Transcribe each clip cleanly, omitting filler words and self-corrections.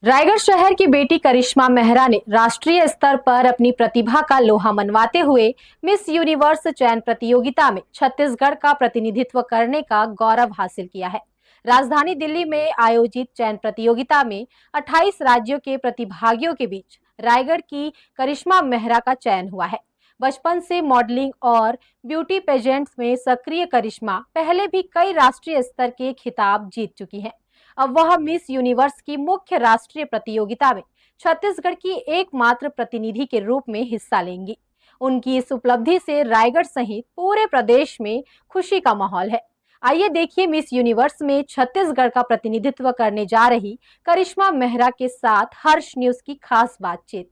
रायगढ़ शहर की बेटी करिश्मा मेहरा ने राष्ट्रीय स्तर पर अपनी प्रतिभा का लोहा मनवाते हुए मिस यूनिवर्स चयन प्रतियोगिता में छत्तीसगढ़ का प्रतिनिधित्व करने का गौरव हासिल किया है। राजधानी दिल्ली में आयोजित चयन प्रतियोगिता में 28 राज्यों के प्रतिभागियों के बीच रायगढ़ की करिश्मा मेहरा का चयन हुआ है। बचपन से मॉडलिंग और ब्यूटी पेजेंट्स में सक्रिय करिश्मा पहले भी कई राष्ट्रीय स्तर के खिताब जीत चुकी हैं। अब वह मिस यूनिवर्स की मुख्य राष्ट्रीय प्रतियोगिता में छत्तीसगढ़ की एकमात्र प्रतिनिधि के रूप में हिस्सा लेंगी। उनकी इस उपलब्धि से रायगढ़ सहित पूरे प्रदेश में खुशी का माहौल है। आइए देखिए मिस यूनिवर्स में छत्तीसगढ़ का प्रतिनिधित्व करने जा रही करिश्मा मेहरा के साथ हर्ष न्यूज की खास बातचीत।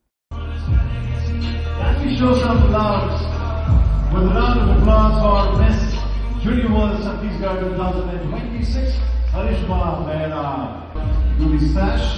Karishma Mehra, do the sash.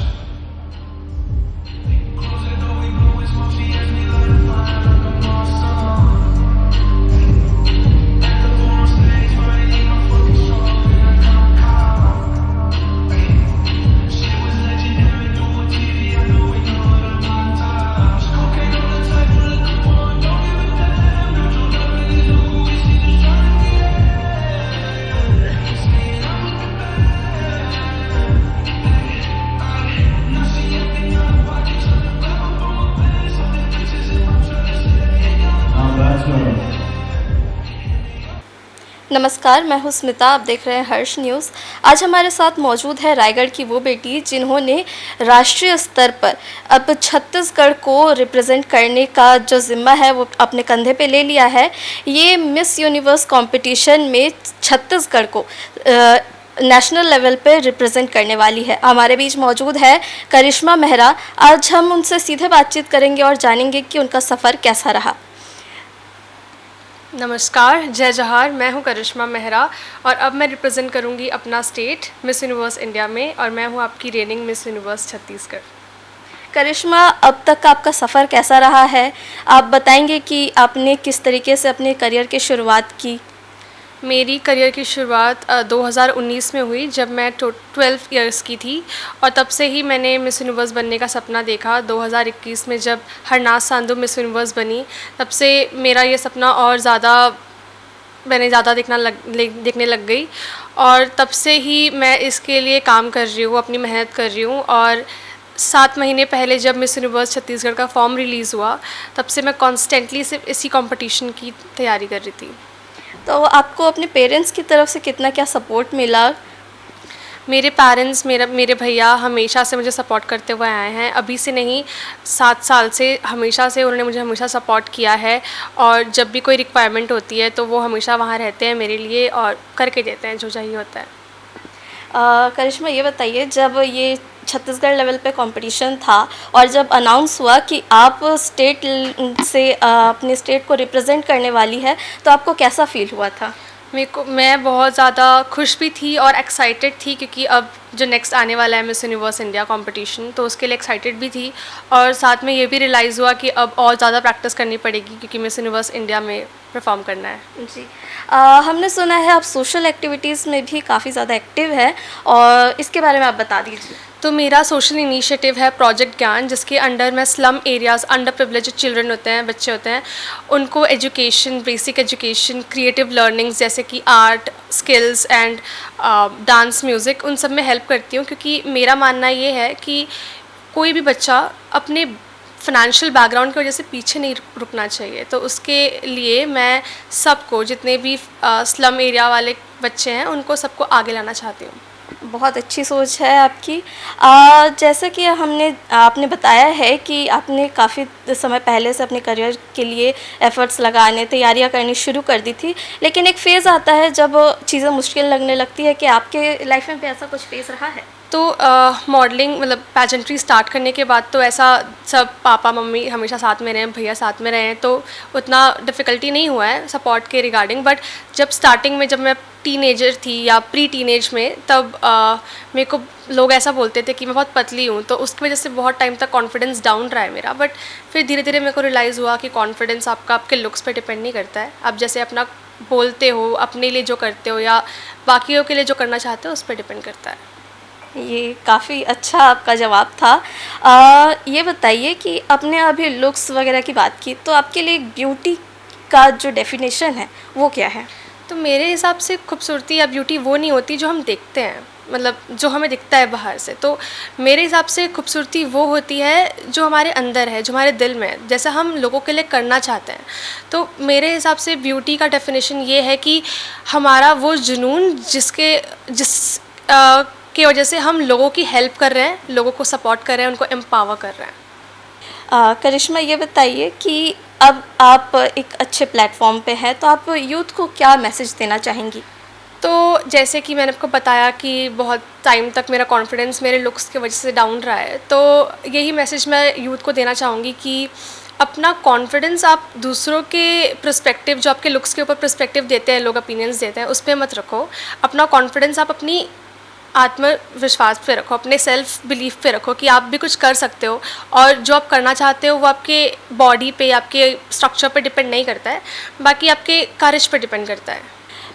नमस्कार, मैं हूं स्मिता। आप देख रहे हैं हर्ष न्यूज़। आज हमारे साथ मौजूद है रायगढ़ की वो बेटी जिन्होंने राष्ट्रीय स्तर पर अब छत्तीसगढ़ को रिप्रेजेंट करने का जो ज़िम्मा है वो अपने कंधे पे ले लिया है। ये मिस यूनिवर्स कंपटीशन में छत्तीसगढ़ को नेशनल लेवल पे रिप्रेजेंट करने वाली है। हमारे बीच मौजूद है करिश्मा मेहरा। आज हम उनसे सीधे बातचीत करेंगे और जानेंगे कि उनका सफ़र कैसा रहा। नमस्कार, जय जहार। मैं हूं करिश्मा मेहरा और अब मैं रिप्रेजेंट करूंगी अपना स्टेट मिस यूनिवर्स इंडिया में, और मैं हूं आपकी रेनिंग मिस यूनिवर्स छत्तीसगढ़। करिश्मा, अब तक का आपका सफ़र कैसा रहा है? आप बताएंगे कि आपने किस तरीके से अपने करियर की शुरुआत की? मेरी करियर की शुरुआत 2019 में हुई, जब मैं 12 इयर्स की थी, और तब से ही मैंने मिस यूनिवर्स बनने का सपना देखा। 2021 में जब हरनाथ सांधू मिस यूनिवर्स बनी, तब से मेरा ये सपना और मैंने ज़्यादा देखने लग गई, और तब से ही मैं इसके लिए काम कर रही हूँ, अपनी मेहनत कर रही हूँ। और 7 महीने पहले जब मिस यूनिवर्स छत्तीसगढ़ का फॉर्म रिलीज़ हुआ, तब से मैं कॉन्स्टेंटली सिर्फ इसी कॉम्पिटिशन की तैयारी कर रही थी। तो आपको अपने पेरेंट्स की तरफ से कितना क्या सपोर्ट मिला? मेरे पेरेंट्स, मेरे भैया हमेशा से मुझे सपोर्ट करते हुए आए हैं। अभी से नहीं, 7 साल से हमेशा से उन्होंने मुझे हमेशा सपोर्ट किया है, और जब भी कोई रिक्वायरमेंट होती है तो वो हमेशा वहाँ रहते हैं मेरे लिए और करके देते हैं जो चाहिए होता है। करिश्मा, ये बताइए, जब ये छत्तीसगढ़ लेवल पे कंपटीशन था और जब अनाउंस हुआ कि आप स्टेट से अपने स्टेट को रिप्रेजेंट करने वाली है, तो आपको कैसा फील हुआ था? मैं बहुत ज़्यादा खुश भी थी और एक्साइटेड थी, क्योंकि अब जो नेक्स्ट आने वाला है मिस यूनिवर्स इंडिया कंपटीशन, तो उसके लिए एक्साइटेड भी थी। और साथ में ये भी रियलाइज़ हुआ कि अब और ज़्यादा प्रैक्टिस करनी पड़ेगी, क्योंकि मिस यूनिवर्स इंडिया में परफॉर्म करना है। जी। हमने सुना है आप सोशल एक्टिविटीज़ में भी काफ़ी ज़्यादा एक्टिव है, और इसके बारे में आप बता दीजिए। तो मेरा सोशल इनिशिएटिव है प्रोजेक्ट ज्ञान, जिसके अंडर मैं slum areas, under privilege children होते हैं, बच्चे होते हैं, उनको education, basic education, creative learnings जैसे कि art, skills and dance, music, उन सब में हेल्प करती हूँ। क्योंकि मेरा मानना ये है कि कोई भी बच्चा अपने फ़ाइनेंशियल बैकग्राउंड की वजह से पीछे नहीं रुकना चाहिए। तो उसके लिए मैं सबको, जितने भी स्लम एरिया वाले बच्चे हैं, उनको सबको आगे लाना चाहती हूँ। बहुत अच्छी सोच है आपकी। जैसे कि आपने बताया है कि आपने काफ़ी समय पहले से अपने करियर के लिए एफ़र्ट्स लगाने, तैयारियां करनी शुरू कर दी थी, लेकिन एक फ़ेज़ आता है जब चीज़ें मुश्किल लगने लगती है। कि आपके लाइफ में भी ऐसा कुछ फ़ेज़ रहा है? तो मॉडलिंग मतलब पैजेंट्री स्टार्ट करने के बाद तो ऐसा सब पापा मम्मी हमेशा साथ में रहे हैं, भैया साथ में रहे हैं, तो उतना डिफ़िकल्टी नहीं हुआ है सपोर्ट के रिगार्डिंग। बट जब स्टार्टिंग में, जब मैं टीनेजर थी या प्री टीनेज में, तब मेरे को लोग ऐसा बोलते थे कि मैं बहुत पतली हूँ, तो उसकी वजह से बहुत टाइम तक कॉन्फिडेंस डाउन रहा है मेरा। बट फिर धीरे धीरे मेरे को रियलाइज़ हुआ कि कॉन्फिडेंस आपका आपके लुक्स पे डिपेंड नहीं करता है। आप जैसे अपना बोलते हो, अपने लिए जो करते हो या बाकियों के लिए जो करना चाहते हो, उस पर डिपेंड करता है। ये काफ़ी अच्छा आपका जवाब था। ये बताइए कि आपने अभी लुक्स वगैरह की बात की, तो आपके लिए ब्यूटी का जो डेफिनेशन है वो क्या है? तो मेरे हिसाब से खूबसूरती या ब्यूटी वो नहीं होती जो हम देखते हैं, मतलब जो हमें दिखता है बाहर से। तो मेरे हिसाब से खूबसूरती वो होती है जो हमारे अंदर है, जो हमारे दिल में है, जैसा हम लोगों के लिए करना चाहते हैं। तो मेरे हिसाब से ब्यूटी का डेफिनेशन ये है कि हमारा वो जुनून जिस की वजह से हम लोगों की हेल्प कर रहे हैं, लोगों को सपोर्ट कर रहे हैं, उनको एम्पावर कर रहे हैं। करिश्मा, ये बताइए कि अब आप एक अच्छे प्लेटफॉर्म पे हैं, तो आप यूथ को क्या मैसेज देना चाहेंगी? तो जैसे कि मैंने आपको बताया कि बहुत टाइम तक मेरा कॉन्फिडेंस मेरे लुक्स की वजह से डाउन रहा है, तो यही मैसेज मैं यूथ को देना चाहूँगी कि अपना कॉन्फिडेंस आप दूसरों के पर्सपेक्टिव, जो आपके लुक्स के ऊपर पर्सपेक्टिव देते हैं, लोग ओपिनियंस देते हैं, उस पर मत रखो। अपना कॉन्फिडेंस आप अपनी आत्मविश्वास पे रखो, अपने सेल्फ बिलीफ पे रखो कि आप भी कुछ कर सकते हो, और जो आप करना चाहते हो वो आपके बॉडी पे, आपके स्ट्रक्चर पे डिपेंड नहीं करता है, बाकी आपके करेज पे डिपेंड करता है।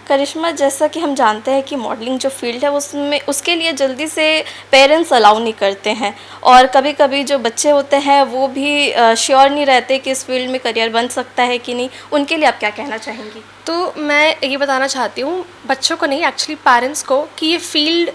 करिश्मा, जैसा कि हम जानते हैं कि मॉडलिंग जो फील्ड है उसमें उसके लिए जल्दी से पेरेंट्स अलाउ नहीं करते हैं, और कभी कभी जो बच्चे होते हैं वो भी श्योर नहीं रहते कि इस फील्ड में करियर बन सकता है कि नहीं। उनके लिए आप क्या कहना चाहेंगी? तो मैं ये बताना चाहती हूँ बच्चों को नहीं, एक्चुअली पेरेंट्स को, कि ये फील्ड,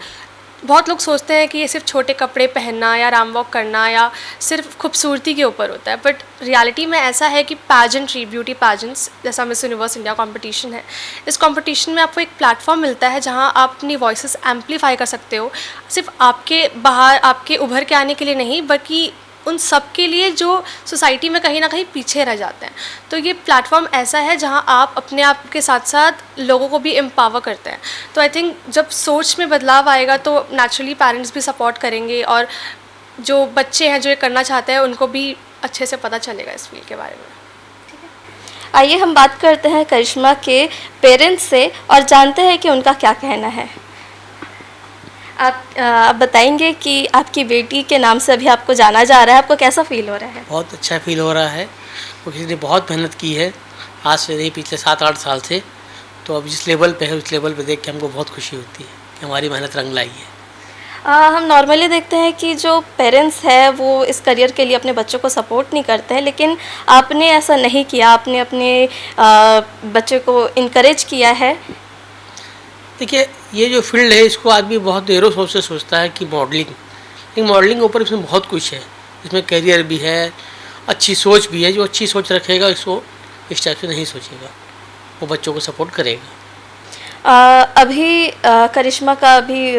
बहुत लोग सोचते हैं कि ये सिर्फ छोटे कपड़े पहनना या राम वॉक करना या सिर्फ खूबसूरती के ऊपर होता है, बट रियलिटी में ऐसा है कि पैजेंट्री, ब्यूटी पैजेंट्स, जैसा मिस यूनिवर्स इंडिया कंपटीशन है, इस कंपटीशन में आपको एक प्लेटफॉर्म मिलता है जहां आप अपनी वॉइसेस एम्पलीफाई कर सकते हो, सिर्फ आपके बाहर, आपके उभर के आने के लिए नहीं, बल्कि उन सब के लिए जो सोसाइटी में कहीं ना कहीं पीछे रह जाते हैं। तो ये प्लेटफॉर्म ऐसा है जहां आप अपने आप के साथ साथ लोगों को भी एम्पावर करते हैं। तो आई थिंक जब सोच में बदलाव आएगा तो नेचुरली पेरेंट्स भी सपोर्ट करेंगे, और जो बच्चे हैं जो ये करना चाहते हैं उनको भी अच्छे से पता चलेगा इस फील्ड के बारे में। आइए हम बात करते हैं करिश्मा के पेरेंट्स से और जानते हैं कि उनका क्या कहना है। आप बताएंगे कि आपकी बेटी के नाम से अभी आपको जाना जा रहा है, आपको कैसा फील हो रहा है? बहुत अच्छा फील हो रहा है, वो किसी ने बहुत मेहनत की है, आज से नहीं पिछले 7-8 साल से। तो अब जिस लेवल पे है उस लेवल पे देख के हमको बहुत खुशी होती है कि हमारी मेहनत रंग लाई है। हम नॉर्मली देखते हैं कि जो पेरेंट्स है वो इस करियर के लिए अपने बच्चों को सपोर्ट नहीं करते हैं, लेकिन आपने ऐसा नहीं किया, आपने अपने बच्चे को इनकरेज किया है। देखिए, ये जो फील्ड है इसको आदमी बहुत देरों सोच से सोचता है कि मॉडलिंग, लेकिन मॉडलिंग के ऊपर इसमें बहुत कुछ है, इसमें करियर भी है, अच्छी सोच भी है। जो अच्छी सोच रखेगा इसको इस टाइप से नहीं सोचेगा, वो बच्चों को सपोर्ट करेगा। अभी करिश्मा का अभी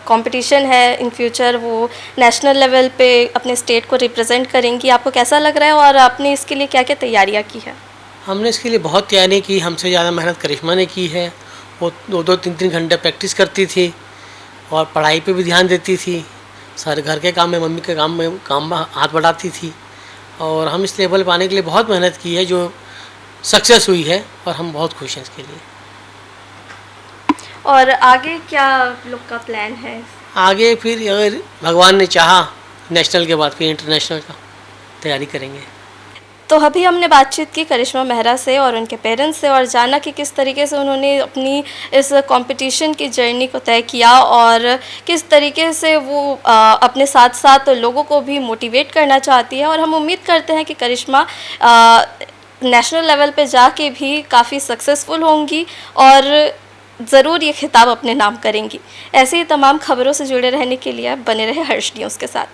कंपटीशन है, इन फ्यूचर वो नेशनल लेवल पे अपने स्टेट को रिप्रेजेंट करेंगी, आपको कैसा लग रहा है और आपने इसके लिए क्या क्या तैयारियां की है? हमने इसके लिए बहुत तैयारी की, हमसे ज़्यादा मेहनत करिश्मा ने की है। वो 2-2, 3-3 घंटे प्रैक्टिस करती थी और पढ़ाई पे भी ध्यान देती थी, सारे घर के काम में, मम्मी के काम में हाथ बढ़ाती थी, और हम इस लेवल पर आने के लिए बहुत मेहनत की है, जो सक्सेस हुई है, और हम बहुत खुश हैं इसके लिए। और आगे क्या लोग का प्लान है? आगे फिर अगर भगवान ने चाहा नेशनल के बाद फिर इंटरनेशनल का तैयारी करेंगे। तो अभी हमने बातचीत की करिश्मा मेहरा से और उनके पेरेंट्स से, और जाना कि किस तरीके से उन्होंने अपनी इस कंपटीशन की जर्नी को तय किया और किस तरीके से वो अपने साथ साथ लोगों को भी मोटिवेट करना चाहती है। और हम उम्मीद करते हैं कि करिश्मा नेशनल लेवल पे जाके भी काफ़ी सक्सेसफुल होंगी और ज़रूर ये खिताब अपने नाम करेंगी। ऐसे ही तमाम खबरों से जुड़े रहने के लिए बने रहे हर्ष न्यूज़ के साथ।